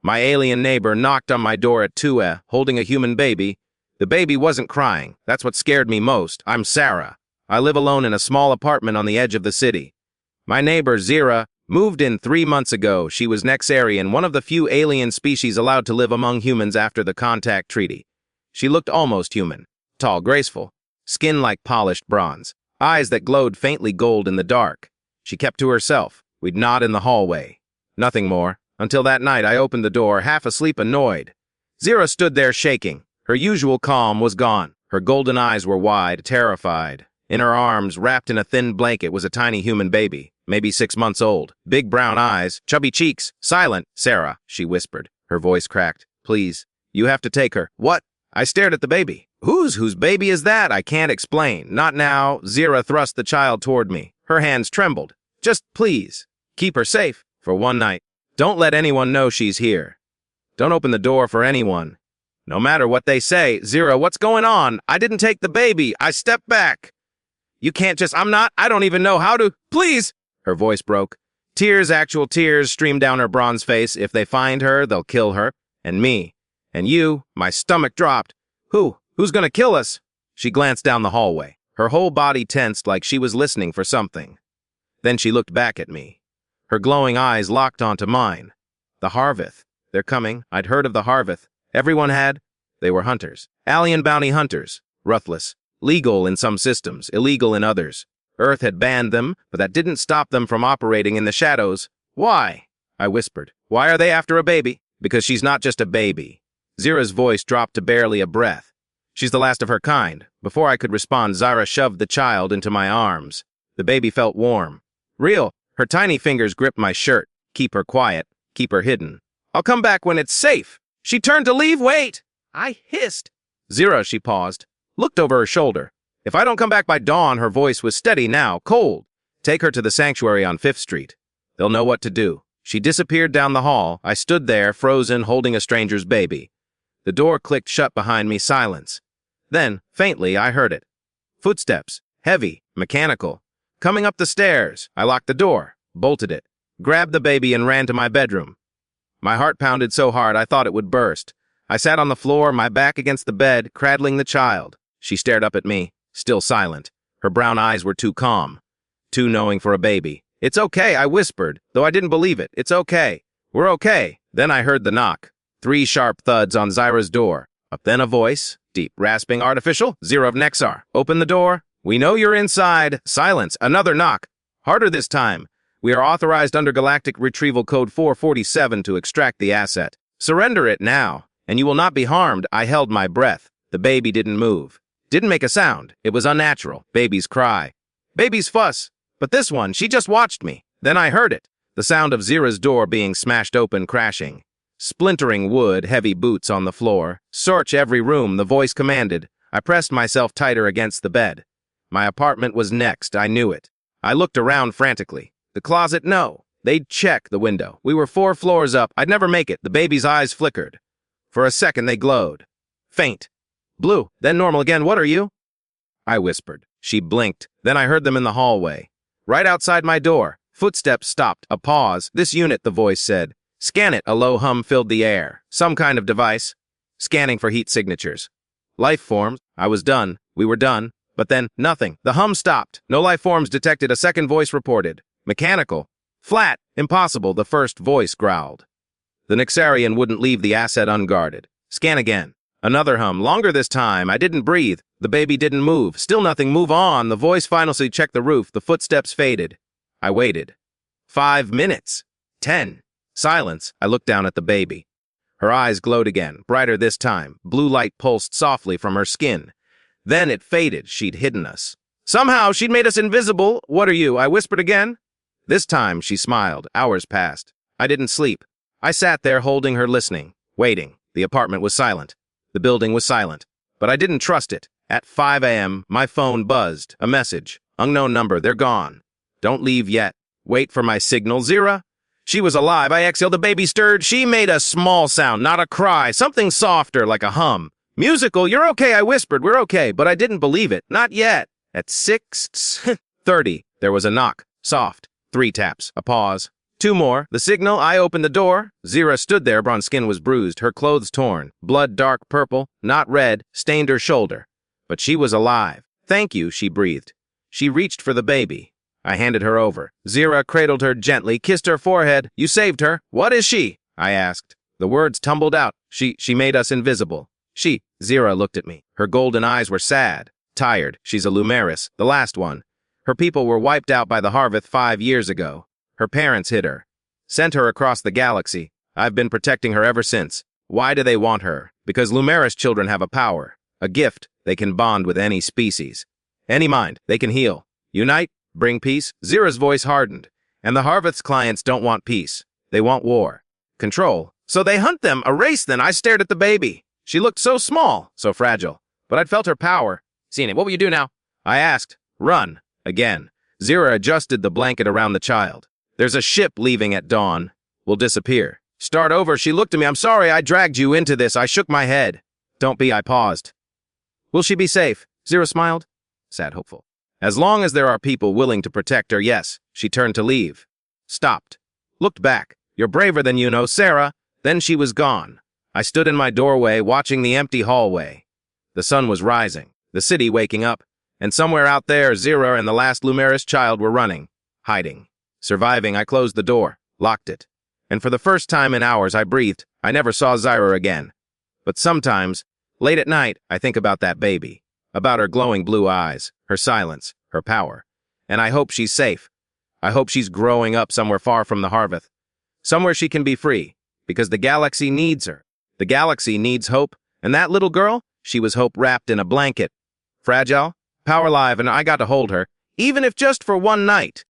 My alien neighbor knocked on my door at 2 holding a human baby. The baby wasn't crying. That's what scared me most. I'm Sarah. I live alone in a small apartment on the edge of the city. My neighbor, Zira, moved in 3 months ago. She was Nexarian, one of the few alien species allowed to live among humans after the Contact Treaty. She looked almost human. Tall, graceful. Skin like polished bronze. Eyes that glowed faintly gold in the dark. She kept to herself. We'd nod in the hallway. Nothing more. Until that night I opened the door, half asleep, annoyed. Zira stood there shaking. Her usual calm was gone. Her golden eyes were wide, terrified. In her arms, wrapped in a thin blanket, was a tiny human baby, maybe 6 months old. Big brown eyes, chubby cheeks, silent. "Sarah," she whispered. Her voice cracked. "Please, you have to take her." "What?" I stared at the baby. Whose baby is that? I can't explain. Not now. Zira thrust the child toward me. Her hands trembled. "Just please, keep her safe for one night. Don't let anyone know she's here. Don't open the door for anyone. No matter what they say." "Zira, what's going on? I didn't take the baby." I stepped back. "You can't just, I don't even know how to, please." Her voice broke. Tears, actual tears, streamed down her bronze face. "If they find her, they'll kill her. And me. And you." My stomach dropped. Who's gonna kill us?" She glanced down the hallway. Her whole body tensed like she was listening for something. Then she looked back at me. Her glowing eyes locked onto mine. "The Harveth. They're coming." I'd heard of the Harveth. Everyone had. They were hunters. Alien bounty hunters. Ruthless. Legal in some systems, illegal in others. Earth had banned them, but that didn't stop them from operating in the shadows. "Why?" I whispered. "Why are they after a baby?" "Because she's not just a baby." Zira's voice dropped to barely a breath. "She's the last of her kind." Before I could respond, Zira shoved the child into my arms. The baby felt warm. Real. Her tiny fingers gripped my shirt. "Keep her quiet. Keep her hidden. I'll come back when it's safe." She turned to leave. "Wait!" I hissed. "Zira," she paused. Looked over her shoulder. "If I don't come back by dawn," her voice was steady now, cold. "Take her to the sanctuary on 5th Street. They'll know what to do." She disappeared down the hall. I stood there, frozen, holding a stranger's baby. The door clicked shut behind me, silence. Then, faintly, I heard it. Footsteps, heavy, mechanical. Coming up the stairs. I locked the door, bolted it, grabbed the baby and ran to my bedroom. My heart pounded so hard I thought it would burst. I sat on the floor, my back against the bed, cradling the child. She stared up at me, still silent. Her brown eyes were too calm, too knowing for a baby. "It's okay," I whispered, though I didn't believe it. "It's okay. We're okay." Then I heard the knock. 3 sharp thuds on Zira's door. Then a voice, deep, rasping, artificial. "Zira of Nexar. Open the door. We know you're inside." Silence. Another knock. Harder this time. "We are authorized under Galactic Retrieval Code 447 to extract the asset. Surrender it now, and you will not be harmed." I held my breath. The baby didn't move. Didn't make a sound. It was unnatural. Babies cry. Babies fuss. But this one, she just watched me. Then I heard it. The sound of Zira's door being smashed open, crashing. Splintering wood, heavy boots on the floor. "Search every room," the voice commanded. I pressed myself tighter against the bed. My apartment was next, I knew it. I looked around frantically. The closet, no. They'd check the window. We were 4 floors up. I'd never make it. The baby's eyes flickered. For a second, they glowed. Faint. Blue. Then normal again. "What are you?" I whispered. She blinked. Then I heard them in the hallway. Right outside my door. Footsteps stopped. A pause. "This unit," the voice said. "Scan it." A low hum filled the air. Some kind of device. Scanning for heat signatures. Life forms. I was done. We were done. But then, nothing. The hum stopped. No life forms detected. A second voice reported. "Mechanical. Flat. Impossible," the first voice growled. The Nexarian wouldn't leave the asset unguarded. "Scan again." Another hum. Longer this time. I didn't breathe. The baby didn't move. Still nothing. "Move on." The voice finally checked the roof. The footsteps faded. I waited. 5 minutes. 10. Silence. I looked down at the baby. Her eyes glowed again, brighter this time. Blue light pulsed softly from her skin. Then it faded. She'd hidden us. Somehow she'd made us invisible. "What are you?" I whispered again. This time she smiled. Hours passed. I didn't sleep. I sat there holding her, listening, waiting. The apartment was silent. The building was silent. But I didn't trust it. At 5 a.m., my phone buzzed. A message. "Unknown number. They're gone. Don't leave yet. Wait for my signal." Zira? She was alive. I exhaled. The baby stirred. She made a small sound, not a cry. Something softer, like a hum. "Musical." "You're okay," I whispered. "We're okay." But I didn't believe it. Not yet. At 6:30, there was a knock. Soft. 3 taps. A pause. 2 more. The signal, I opened the door. Zira stood there, bronze skin was bruised, her clothes torn. Blood dark purple, not red, stained her shoulder. But she was alive. Thank you, she breathed. She reached for the baby. I handed her over. Zira cradled her gently, kissed her forehead. You saved her. What is she? I asked. The words tumbled out. She made us invisible. Zira looked at me. Her golden eyes were sad, tired. She's a Lumeris, the last one. Her people were wiped out by the Harveth 5 years ago. Her parents hid her. Sent her across the galaxy. I've been protecting her ever since. Why do they want her? Because Lumeris children have a power, a gift. They can bond with any species. Any mind, they can heal. Unite, bring peace. Zira's voice hardened. And the Harveth's clients don't want peace. They want war. Control. So they hunt them, a race then. I stared at the baby. She looked so small, so fragile. But I'd felt her power. Seen it. What will you do now? I asked. Run. Again. Zira adjusted the blanket around the child. There's a ship leaving at dawn. We'll disappear. Start over. She looked at me. I'm sorry I dragged you into this. I shook my head. Don't be, I paused. Will she be safe? Zira smiled. Sad, hopeful. As long as there are people willing to protect her, yes. She turned to leave. Stopped. Looked back. You're braver than you know, Sarah. Then she was gone. I stood in my doorway, watching the empty hallway. The sun was rising, the city waking up, and somewhere out there, Zira and the last Lumeris child were running, hiding. Surviving, I closed the door, locked it. And for the first time in hours, I breathed. I never saw Zira again. But sometimes, late at night, I think about that baby, about her glowing blue eyes, her silence, her power. And I hope she's safe. I hope she's growing up somewhere far from the Harveth, somewhere she can be free, because the galaxy needs her. The galaxy needs hope, and that little girl, she was hope wrapped in a blanket. Fragile, power alive, and I got to hold her, even if just for one night.